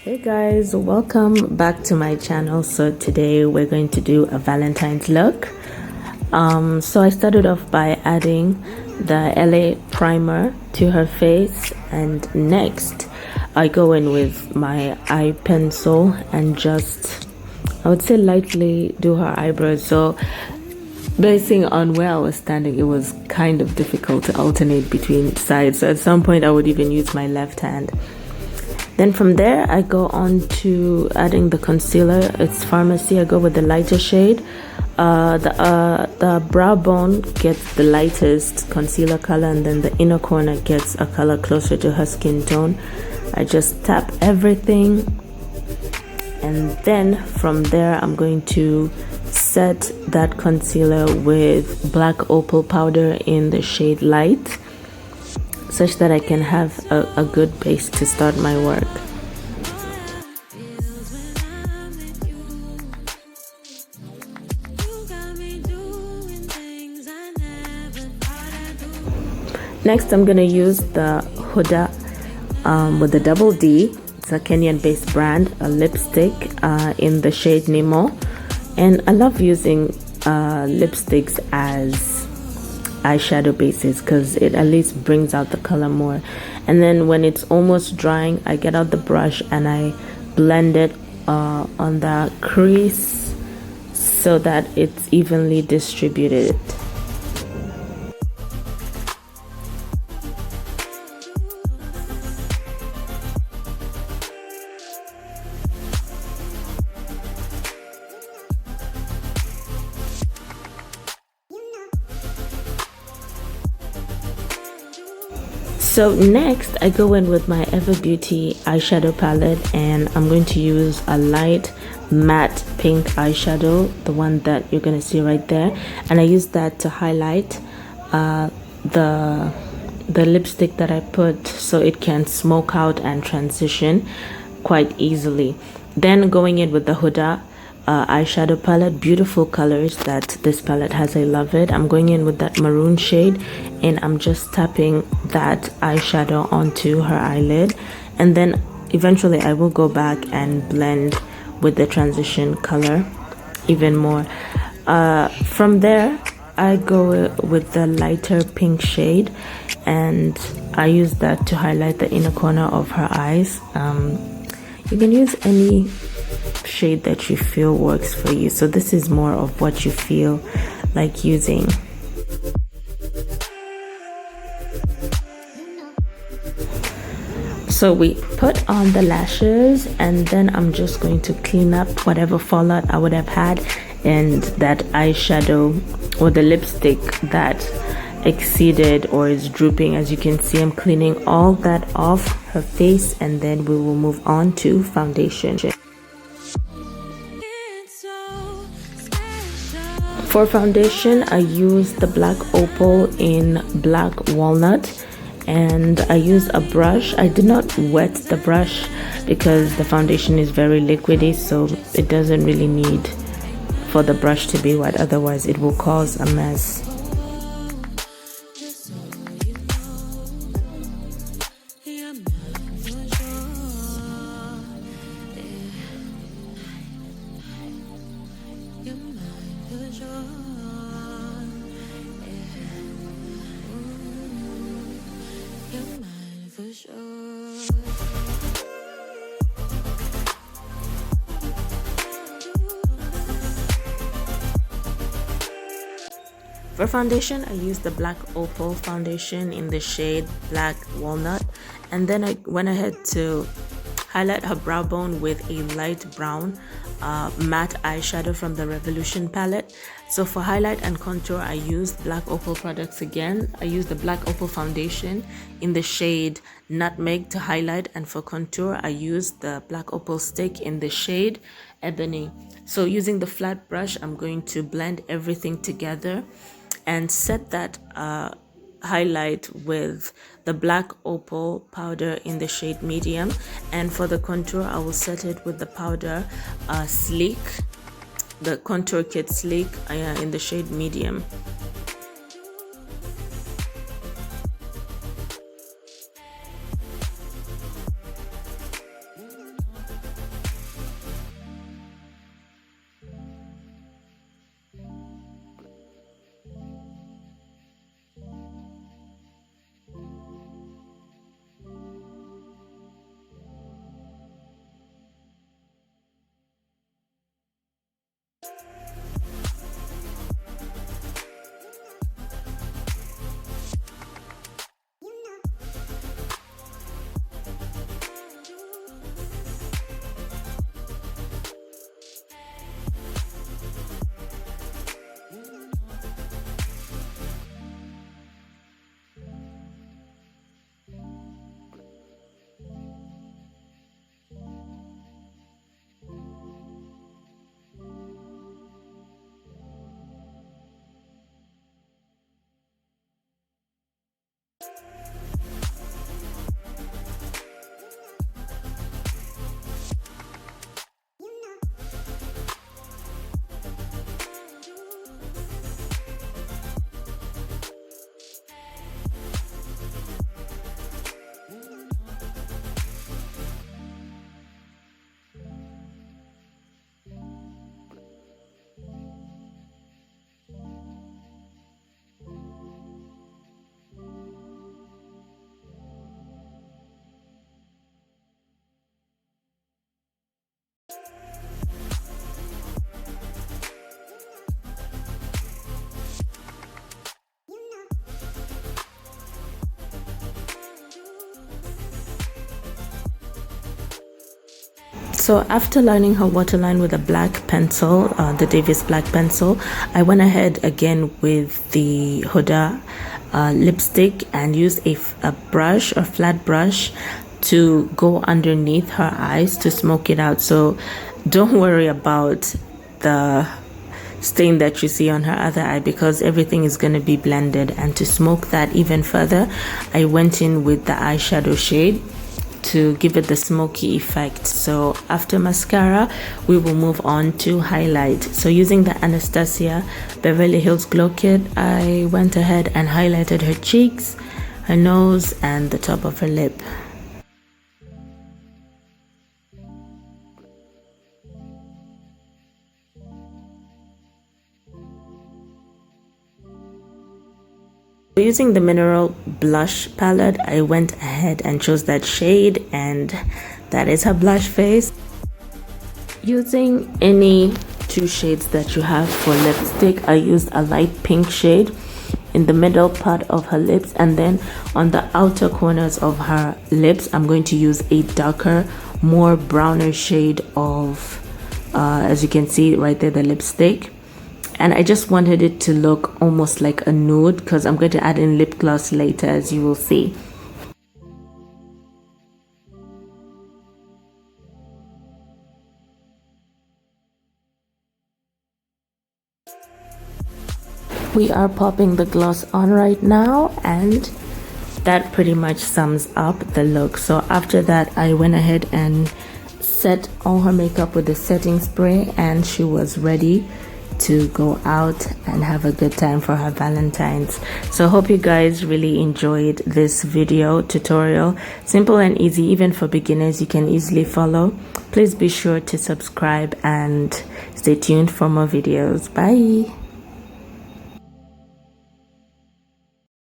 Hey guys, welcome back to my channel. So today we're going to do a Valentine's look. So I started off by adding the LA primer to her face, and next I go in with my eye pencil and just, I would say, lightly do her eyebrows. So basing on where I was standing, it was kind of difficult to alternate between sides. So at some point I would even use my left hand. Then from there I go on to adding the concealer. It's Pharmacy. I go with the lighter shade. The brow bone gets the lightest concealer color, and then the inner corner gets a color closer to her skin tone. I just tap everything, and then from there I'm going to set that concealer with black opal powder in the shade Light, such that I can have a good base to start my work. Next, I'm gonna use the Huda with the double D. It's a Kenyan-based brand, a lipstick in the shade Nemo. And I love using lipsticks as eyeshadow bases because it at least brings out the color more. And then when it's almost drying, I get out the brush and I blend it on the crease so that it's evenly distributed. So next I go in with my Ever Beauty eyeshadow palette, and I'm going to use a light matte pink eyeshadow, the one that you're going to see right there, and I use that to highlight the lipstick that I put so it can smoke out and transition quite easily. Then going in with the Huda eyeshadow palette, beautiful colors that this palette has, I love it. I'm going in with that maroon shade, and I'm just tapping that eyeshadow onto her eyelid, and then eventually I will go back and blend with the transition color even more. From there I go with the lighter pink shade, and I use that to highlight the inner corner of her eyes. You can use any shade that you feel works for you, so this is more of what you feel like using. So we put on the lashes, and then I'm just going to clean up whatever fallout I would have had, and that eyeshadow or the lipstick that exceeded or is drooping. As you can see, I'm cleaning all that off her face, and then we will move on to foundation. For foundation, I use the black opal in black walnut, and I use a brush. I did not wet the brush because the foundation is very liquidy, so it doesn't really need for the brush to be wet, otherwise it will cause a mess. For foundation, I used the black opal foundation in the shade Black Walnut, and then I went ahead to highlight her brow bone with a light brown matte eyeshadow from the Revolution palette. So for highlight and contour, I used black opal products again. I used the black opal foundation in the shade Nutmeg to highlight, and for contour I used the black opal stick in the shade Ebony. So using the flat brush, I'm going to blend everything together and set that highlight with the black opal powder in the shade Medium, and for the contour I will set it with the powder Sleek, the contour kit Sleek in the shade Medium. So after lining her waterline with a black pencil, the Davis black pencil, I went ahead again with the Huda lipstick and used a brush, a flat brush, to go underneath her eyes to smoke it out. So don't worry about the stain that you see on her other eye, because everything is going to be blended. And to smoke that even further, I went in with the eyeshadow shade to give it the smoky effect. So after mascara, we will move on to highlight. So using the Anastasia Beverly Hills Glow Kit, I went ahead and highlighted her cheeks, her nose, and the top of her lip. Using the mineral blush palette, I went ahead and chose that shade, and that is her blush face. Using any two shades that you have for lipstick, I used a light pink shade in the middle part of her lips, and then on the outer corners of her lips, I'm going to use a darker, more browner shade of, as you can see right there, the lipstick. And I just wanted it to look almost like a nude, because I'm going to add in lip gloss later, as you will see. We are popping the gloss on right now, and that pretty much sums up the look. So after that, I went ahead and set all her makeup with the setting spray, and she was ready to go out and have a good time for her Valentine's. So I hope you guys really enjoyed this video tutorial. Simple and easy, even for beginners, you can easily follow. Please be sure to subscribe and stay tuned for more videos. Bye.